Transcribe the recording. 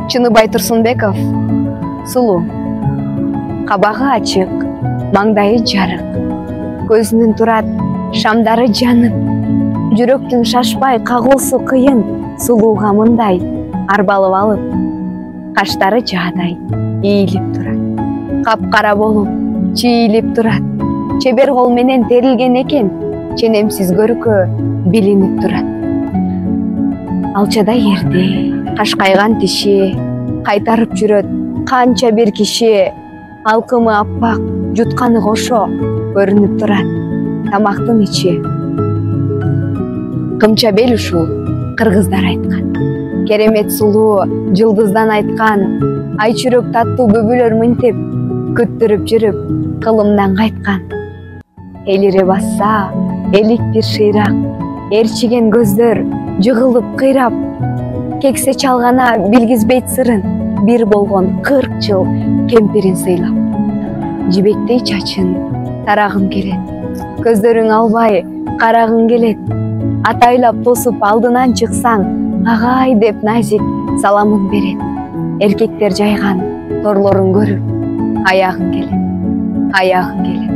Чыныбай Турсунбеков сулуу, кабагы ачык, маңдайы жарык, көзүнүн турат шамдары жанып, жүрөктүн шашпай кагуусу кыйын сулууга мындай арбалып алып, каштары жаадай ийилип турат, капкара болуп чийилип турат, чебер кол менен терилген экен, ченемсиз көркө билинип турат. Алчада эрде, кашкайган тиши, кайтарып жүрөт канча бир киши, алкымы аппак, жутканы кошо көрүнүп турат тамактын ичи. Кымча бел ушул кыргыздар айткан, керемет сулуу жылдыздан айткан, ай чүрөк таттуу бөбөлөр мынтип күттүрүп жүрүп кылымдан кайткан. Элире басса элик бир шыйрак, ээрчиген көздөр жыгылып кыйрап, кексе чалгана билгизбейт сырын, бир болгон 40 жыл кемпирин сыйлап. Жибектей чачын тарагым келет, көздөрүң албай карагың келет, атайлап тосуп алдынан чыксаң, агай деп назик саламын берет. Эркектер жайган торлорун көрүп, аягың келет, аягың келет.